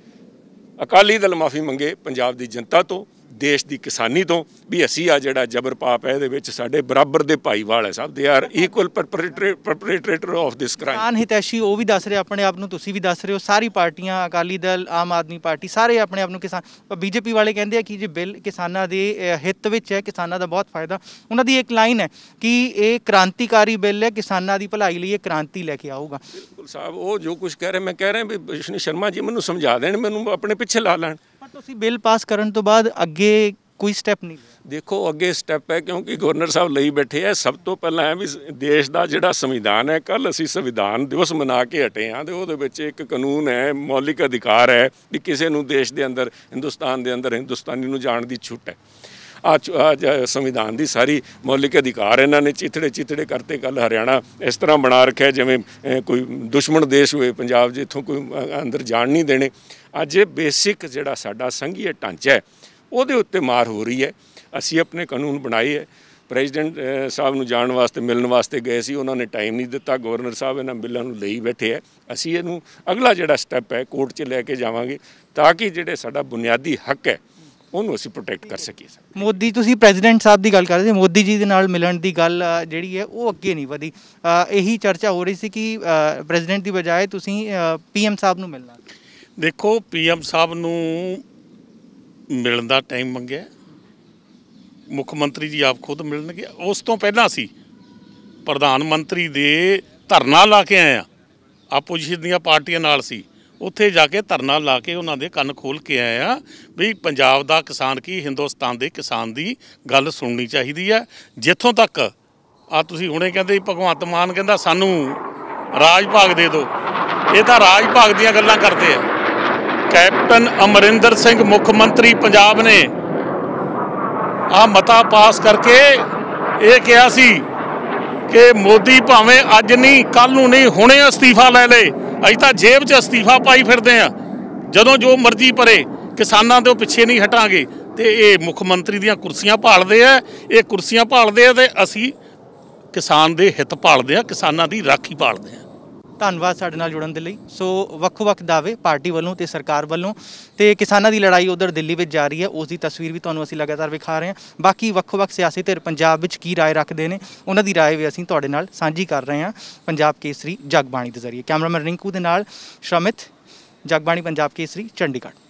ਅਕਾਲੀ ਦਲ ਮਾਫੀ ਮੰਗੇ ਪੰਜਾਬ ਦੀ ਜਨਤਾ ਤੋਂ, ਦੇਸ਼ ਦੀ ਕਿਸਾਨੀ ਤੋਂ, ਵੀ ਅਸੀਂ ਆ ਜਿਹੜਾ ਜਬਰ ਪਾਪ ਹੈ ਇਹਦੇ ਵਿੱਚ ਸਾਡੇ ਬਰਾਬਰ ਦੇ ਭਾਈਵਾਲ ਹੈ ਸਾਹਿਬ, they are equal perpetrators of this crime. ਕਿਸਾਨ ਹਿਤੈਸ਼ੀ ਉਹ ਵੀ ਦੱਸ ਰਹੇ ਆਪਣੇ ਆਪ ਨੂੰ, ਤੁਸੀਂ ਵੀ ਦੱਸ ਰਹੇ ਹੋ, ਸਾਰੀ ਪਾਰਟੀਆਂ, ਅਕਾਲੀ ਦਲ, ਆਮ ਆਦਮੀ ਪਾਰਟੀ, ਸਾਰੇ ਆਪਣੇ ਆਪ ਨੂੰ ਕਿਸਾਨ। ਬੀਜੇਪੀ ਵਾਲੇ ਕਹਿੰਦੇ ਆ ਕਿ ਜੇ ਬਿੱਲ ਕਿਸਾਨਾਂ ਦੇ ਹਿੱਤ ਵਿੱਚ ਹੈ, ਕਿਸਾਨਾਂ ਦਾ ਬਹੁਤ ਫਾਇਦਾ। ਉਹਨਾਂ ਦੀ ਇੱਕ ਲਾਈਨ ਹੈ ਕਿ ਇਹ ਕ੍ਰਾਂਤੀਕਾਰੀ ਬਿੱਲ ਹੈ, ਕਿਸਾਨਾਂ ਦੀ ਭਲਾਈ ਲਈ ਇਹ ਕ੍ਰਾਂਤੀ ਲੈ ਕੇ ਆਊਗਾ। ਬਿਲਕੁਲ ਸਾਹਿਬ, ਉਹ ਜੋ ਕੁਝ ਕਹਿ ਰਹੇ ਮੈਂ ਕਹਿ ਰਿਹਾ ਵੀ ਵਿਸ਼ਨੂੰ ਸ਼ਰਮਾ ਜੀ ਮੈਨੂੰ ਸਮਝਾ ਦੇਣ, ਮੈਨੂੰ ਆਪਣੇ ਪਿੱਛੇ ਲਾ ਲੈਣ। ਪਰ ਤੁਸੀਂ ਬਿੱਲ ਪਾਸ ਕਰਨ ਤੋਂ ਬਾਅਦ ਅੱਗੇ ਕੋਈ ਸਟੈਪ ਨਹੀਂ ਲਿਆ। ਦੇਖੋ ਅੱਗੇ ਸਟੈਪ ਹੈ, ਕਿਉਂਕਿ ਗਵਰਨਰ ਸਾਹਿਬ ਲਈ ਬੈਠੇ ਹੈ। ਸਭ ਤੋਂ ਪਹਿਲਾਂ ਹੈ ਵੀ ਦੇਸ਼ ਦਾ ਜਿਹੜਾ ਸੰਵਿਧਾਨ ਹੈ, ਕੱਲ੍ਹ ਅਸੀਂ ਸੰਵਿਧਾਨ ਦਿਵਸ ਮਨਾ ਕੇ ਹਟੇ ਹਾਂ, ਅਤੇ ਉਹਦੇ ਵਿੱਚ ਇੱਕ ਕਾਨੂੰਨ ਹੈ, ਮੌਲਿਕ ਅਧਿਕਾਰ ਹੈ ਵੀ ਕਿਸੇ ਨੂੰ ਦੇਸ਼ ਦੇ ਅੰਦਰ, ਹਿੰਦੁਸਤਾਨ ਦੇ ਅੰਦਰ ਹਿੰਦੁਸਤਾਨੀ ਨੂੰ ਜਾਣ ਦੀ ਛੁੱਟ ਹੈ। ਸੰਵਿਧਾਨ ਦੀ ਸਾਰੀ ਮੌਲਿਕ ਅਧਿਕਾਰ ਇਹਨਾਂ ਨੇ ਚਿੱਥੜੇ ਕਰਤੇ। ਕੱਲ੍ਹ ਹਰਿਆਣਾ ਇਸ ਤਰ੍ਹਾਂ ਬਣਾ ਰੱਖਿਆ ਜਿਵੇਂ ਕੋਈ ਦੁਸ਼ਮਣ ਦੇਸ਼ ਹੋਏ ਪੰਜਾਬ, ਜਿੱਥੋਂ ਕੋਈ ਅੰਦਰ ਜਾਣ ਨਹੀਂ ਦੇਣੇ। ਅੱਜ ਇਹ ਬੇਸਿਕ ਜਿਹੜਾ ਸਾਡਾ ਸੰਘੀਆ ਢਾਂਚਾ ਹੈ ਉਹਦੇ ਉੱਤੇ ਮਾਰ ਹੋ ਰਹੀ ਹੈ। ਅਸੀਂ ਆਪਣੇ ਕਾਨੂੰਨ ਬਣਾਏ ਹੈ। ਪ੍ਰੈਜ਼ੀਡੈਂਟ ਸਾਹਿਬ ਨੂੰ ਜਾਣ ਵਾਸਤੇ, ਮਿਲਣ ਵਾਸਤੇ ਗਏ ਸੀ, ਉਹਨਾਂ ਨੇ ਟਾਈਮ ਨਹੀਂ ਦਿੱਤਾ। ਗਵਰਨਰ ਸਾਹਿਬ ਇਹਨਾਂ ਬਿੱਲਾਂ ਨੂੰ ਲਈ ਬੈਠੇ ਹੈ। ਅਸੀਂ ਇਹਨੂੰ ਅਗਲਾ ਜਿਹੜਾ ਸਟੈਪ ਹੈ ਕੋਰਟ 'ਚ ਲੈ ਕੇ ਜਾਵਾਂਗੇ, ਤਾਂ ਕਿ ਜਿਹੜੇ ਸਾਡਾ ਬੁਨਿਆਦੀ ਹੱਕ ਹੈ ਉਹਨੂੰ ਅਸੀਂ ਪ੍ਰੋਟੈਕਟ ਕਰ ਸਕੀਏ। ਮੋਦੀ, ਤੁਸੀਂ ਪ੍ਰੈਜ਼ੀਡੈਂਟ ਸਾਹਿਬ ਦੀ ਗੱਲ ਕਰ ਰਹੇ ਸੀ, ਮੋਦੀ ਜੀ ਦੇ ਨਾਲ ਮਿਲਣ ਦੀ ਗੱਲ ਜਿਹੜੀ ਹੈ ਉਹ ਅੱਗੇ ਨਹੀਂ ਵਧੀ। ਇਹੀ ਚਰਚਾ ਹੋ ਰਹੀ ਸੀ ਕਿ ਪ੍ਰੈਜ਼ੀਡੈਂਟ ਦੀ ਬਜਾਏ ਤੁਸੀਂ PM ਸਾਹਿਬ ਨੂੰ ਮਿਲਣਾ। ਦੇਖੋ PM ਸਾਹਿਬ ਨੂੰ ਮਿਲਣ ਦਾ ਟਾਈਮ ਮੰਗਿਆ, ਮੁੱਖ ਮੰਤਰੀ ਜੀ ਆਪ ਖੁਦ ਮਿਲਣਗੇ। ਉਸ ਤੋਂ ਪਹਿਲਾਂ ਅਸੀਂ ਪ੍ਰਧਾਨ ਮੰਤਰੀ ਦੇ ਧਰਨਾ ਲਾ ਕੇ ਆਏ ਹਾਂ, ਆਪੋਜੀਸ਼ਨ ਦੀਆਂ ਪਾਰਟੀਆਂ ਨਾਲ ਸੀ, ਉੱਥੇ ਜਾ ਕੇ ਧਰਨਾ ਲਾ ਕੇ ਉਹਨਾਂ ਦੇ ਕੰਨ ਖੋਲ੍ਹ ਕੇ ਆਏ ਆ ਵੀ ਪੰਜਾਬ ਦਾ ਕਿਸਾਨ ਕੀ, ਹਿੰਦੁਸਤਾਨ ਦੇ ਕਿਸਾਨ ਦੀ ਗੱਲ ਸੁਣਨੀ ਚਾਹੀਦੀ ਹੈ। ਜਿੱਥੋਂ ਤੱਕ ਤੁਸੀਂ ਹੁਣੇ ਕਹਿੰਦੇ ਭਗਵੰਤ ਮਾਨ ਕਹਿੰਦਾ ਸਾਨੂੰ ਰਾਜ ਭਾਗ ਦੇ ਦਿਓ, ਇਹ ਤਾਂ ਰਾਜ ਭਾਗ ਦੀਆਂ ਗੱਲਾਂ ਕਰਦੇ ਆ। ਕੈਪਟਨ ਅਮਰਿੰਦਰ ਸਿੰਘ ਮੁੱਖ ਮੰਤਰੀ ਪੰਜਾਬ ਨੇ ਮਤਾ ਪਾਸ ਕਰਕੇ ਇਹ ਕਿਹਾ ਸੀ ਕਿ ਮੋਦੀ ਭਾਵੇਂ ਅੱਜ ਨਹੀਂ, ਕੱਲ੍ਹ ਨੂੰ ਨਹੀਂ, ਹੁਣੇ ਅਸਤੀਫਾ ਲੈ ਲੇ। ਅਸੀਂ ਤਾਂ ਜੇਬ 'ਚ ਅਸਤੀਫਾ ਪਾਈ ਫਿਰਦੇ ਆ, ਜਦੋਂ ਜੋ ਮਰਜ਼ੀ ਭਰੇ, ਕਿਸਾਨਾਂ ਤੋਂ ਪਿੱਛੇ ਨਹੀਂ ਹਟਾਂਗੇ। ਤੇ ਇਹ ਮੁੱਖ ਮੰਤਰੀ ਦੀਆਂ ਕੁਰਸੀਆਂ ਭਾਲਦੇ ਆ, ਇਹ ਕੁਰਸੀਆਂ ਭਾਲਦੇ ਆ ਤੇ ਅਸੀਂ ਕਿਸਾਨ ਦੇ ਹਿੱਤ ਭਾਲਦੇ ਆ, ਕਿਸਾਨਾਂ ਦੀ ਰਾਖੀ ਭਾਲਦੇ ਆ। ਧੰਨਵਾਦ ਸਾਡੇ ਨਾਲ ਜੁੜਨ ਦੇ ਲਈ। ਸੋ ਵੱਖ-ਵੱਖ ਦਾਅਵੇ ਪਾਰਟੀ ਵੱਲੋਂ ਤੇ ਸਰਕਾਰ ਵੱਲੋਂ, ਤੇ ਕਿਸਾਨਾਂ ਦੀ ਲੜਾਈ ਉਧਰ ਦਿੱਲੀ ਵਿੱਚ ਜਾਰੀ ਹੈ, ਉਸ ਦੀ ਤਸਵੀਰ ਵੀ ਤੁਹਾਨੂੰ ਅਸੀਂ ਲਗਾਤਾਰ ਵਿਖਾ ਰਹੇ ਹਾਂ। ਬਾਕੀ ਵੱਖ-ਵੱਖ ਸਿਆਸੀ ਧਿਰ ਪੰਜਾਬ ਵਿੱਚ ਕੀ ਰਾਏ ਰੱਖਦੇ ਨੇ, ਉਹਨਾਂ ਦੀ ਰਾਏ ਵੀ ਅਸੀਂ ਤੁਹਾਡੇ ਨਾਲ ਸਾਂਝੀ ਕਰ ਰਹੇ ਹਾਂ ਪੰਜਾਬ ਕੇਸਰੀ ਜਗਬਾਣੀ ਦੇ ਜ਼ਰੀਏ। ਕੈਮਰਾਮੈਨ ਰਿੰਕੂ ਦੇ ਨਾਲ ਸ਼ਰਮਿਤ, ਜਗਬਾਣੀ ਪੰਜਾਬ ਕੇਸਰੀ, ਚੰਡੀਗੜ੍ਹ।